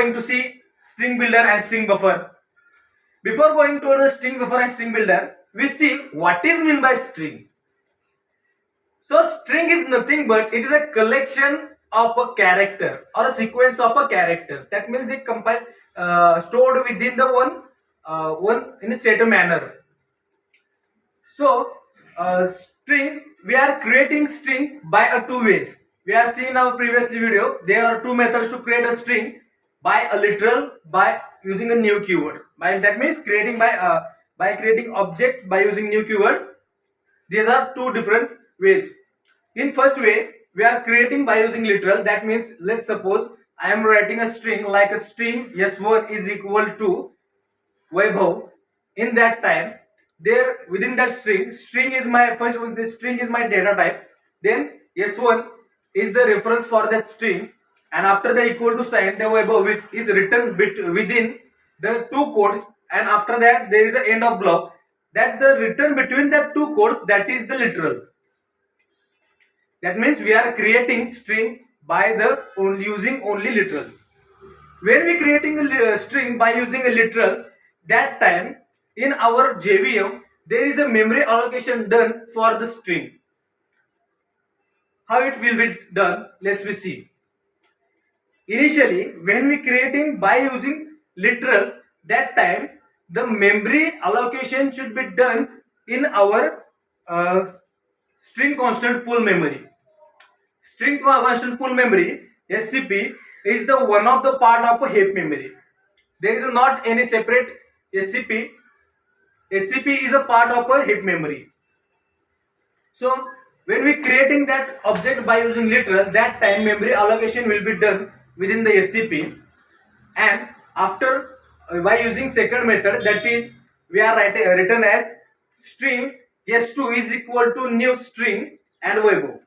going to see string builder and string buffer. Before going to the string buffer and string builder, we see what is meant by string. So string is nothing but it is a collection of a character or a sequence of a character. That means they compile stored within the one in a set manner. So string, we are creating string by two ways. We have seen our previous video. There are two methods to create a string: by a literal, by using a new keyword. By that means creating by creating object by using new keyword. These are two different ways. In first way, we are creating by using literal. That means let's suppose I am writing a string like a string s1 is equal to Vaibhav. In that time, there within that string is my first one. This string is my data type. Then s1 is the reference for that string, and after the equal to sign, the Vaibhav which is written within the two quotes, and after that there is an end of block. That the return between the two quotes, that is the literal. That means we are creating string by the using only literals. When we creating a string by using a literal, that time in our JVM there is a memory allocation done for the string. How it will be done? Let's see. Initially, when we creating by using literal, that time the memory allocation should be done in our string constant pool memory. String constant pool memory (SCP) is the one of the part of a heap memory. There is not any separate SCP. SCP is a part of a heap memory. So when we creating that object by using literal, that time memory allocation will be done within the SCP, and after by using second method, that is we are written as string s2 is equal to new string and Vaibhav.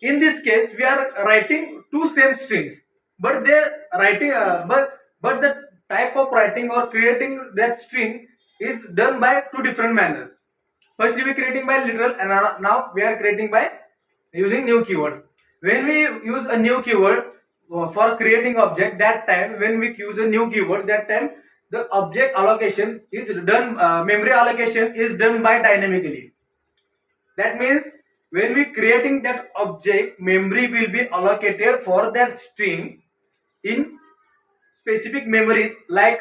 In this case, we are writing two same strings, but they writing but the type of writing or creating that string is done by two different manners. Firstly, we creating by literal, and now we are creating by using new keyword. When we use a new keyword for creating object, that time when we use a new keyword, that time the object allocation is done, memory allocation is done by dynamically. That means when we creating that object, memory will be allocated for that string in specific memories, like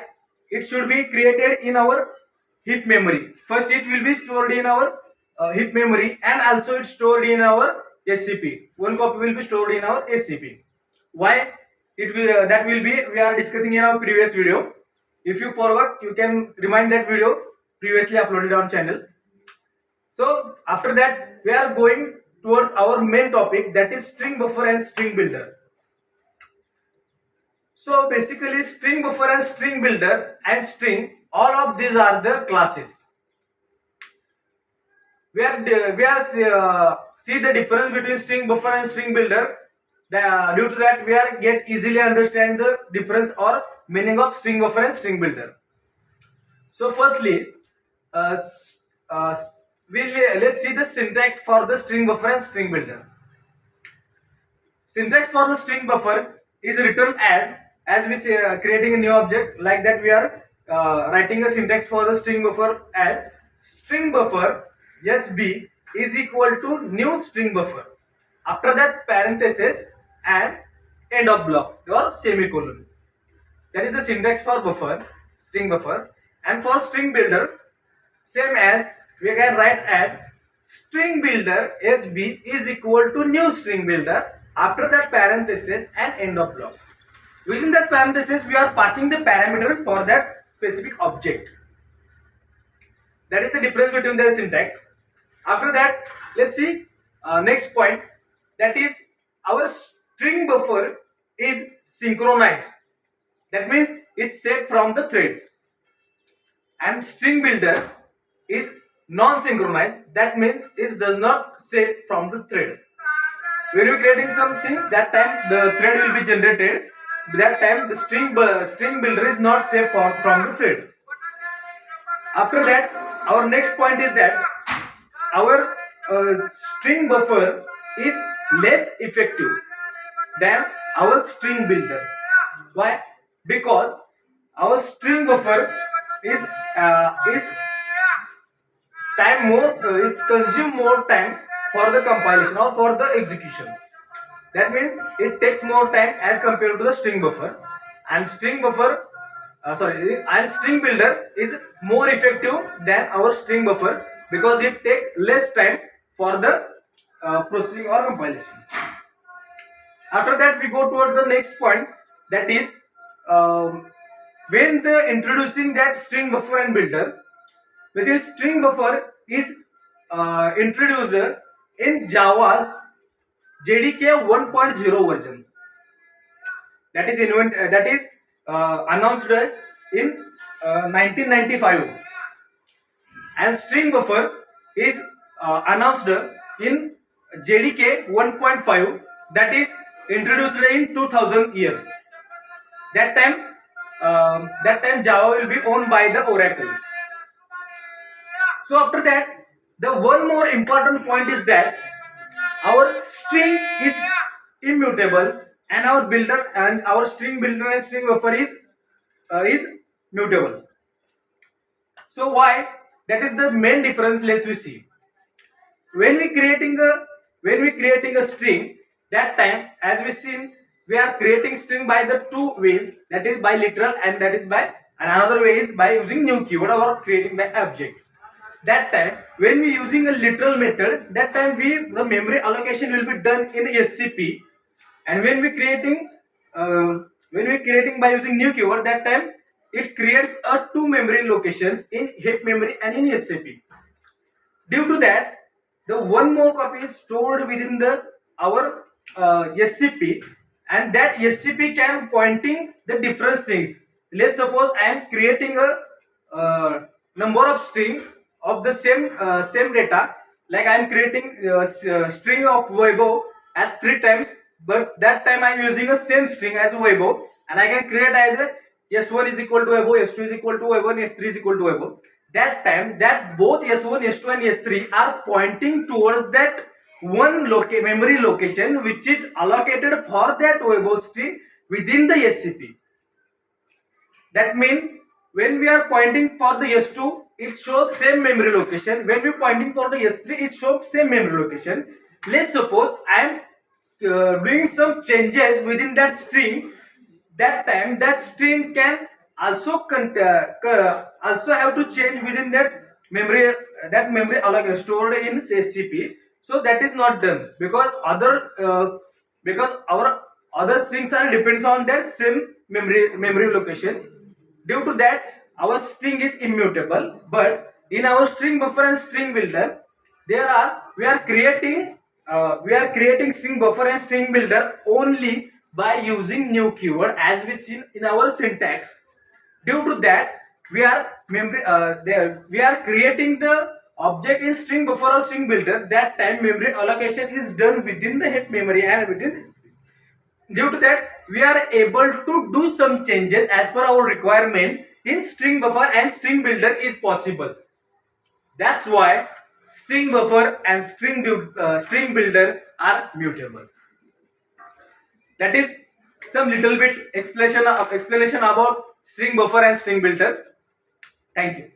it should be created in our heap memory. First it will be stored in our heap memory, and also it's stored in our SCP. One copy will be stored in our SCP. Why it will that will be we are discussing in our previous video. If you forgot, you can remind that video previously uploaded on channel. So after that we are going towards our main topic, that is string buffer and string builder. So basically string buffer and string builder and string, all of these are the classes. We are see the difference between string buffer and string builder. Due to that we are get easily understand the difference or meaning of string buffer and string builder. So firstly, uh, let's see the syntax for the string buffer and string builder. Syntax for the string buffer is written as we say creating a new object, like that we are writing a syntax for the string buffer as string buffer sb is equal to new string buffer. After that parenthesis and end of block or semicolon. That is the syntax for buffer, string buffer. And for string builder, same as we can write as string builder sb is equal to new string builder. After that parenthesis and end of block. Within that parenthesis, we are passing the parameter for that specific object. That is the difference between the syntax. After that, let's see next point. That is our string buffer is synchronized. That means it's saved from the threads. And string builder is non-synchronized. That means it does not save from the thread. When you are creating something, that time the thread will be generated. That time the string builder is not saved from the thread. After that, our next point is that our string buffer is less effective than our string builder. Why? Because our string buffer is time more, it consume more time for the compilation or for the execution. That means it takes more time as compared to the string buffer, and string builder is more effective than our string buffer because it takes less time for the processing or compilation. After that, we go towards the next point, that is when the introducing that string buffer and builder. Which is string buffer is introduced in Java's JDK 1.0 version. That is announced in 1995, and string buffer is announced in JDK 1.5, that is introduced in 2000 year. That time Java will be owned by the Oracle. So after that, the one more important point is that our string is immutable, and our string builder and string buffer is mutable. So why? That is the main difference. Let's we see. When we creating a string, that time, as we seen, we are creating string by the two ways, that is by literal and that is by another way is by using new keyword or creating by object. That time when we using a literal method, that time the memory allocation will be done in SCP, and when we creating by using new keyword, that time it creates a two memory locations in heap memory and in SCP. Due to that, the one more copy is stored within the our SCP, and that SCP can pointing the different strings. Let's suppose I am creating a number of string of the same data, like I am creating string of Weibo at 3 times, but that time I am using a same string as Weibo, and I can create as a S1 is equal to Weibo, S2 is equal to Weibo, and S3 is equal to Weibo. That time that both S1, S2 and S3 are pointing towards that one memory location which is allocated for that Weibo string within the SCP. That means when we are pointing for the S2, it shows same memory location. When we are pointing for the S3, it shows same memory location. Let's suppose I am doing some changes within that string. That time that string can also have to change within that memory stored in SCP. So that is not done because our other strings are depends on that same memory location. Due to that, our string is immutable. But in our string buffer and string builder, we are creating string buffer and string builder only by using new keyword, as we seen in our syntax. Due to that, we are creating the object in string buffer or string builder. That time memory allocation is done within the head memory and within this. Due to that, we are able to do some changes as per our requirement in string buffer and string builder is possible. That's why string buffer and string builder are mutable. That is some little bit explanation about string buffer and string builder. Thank you.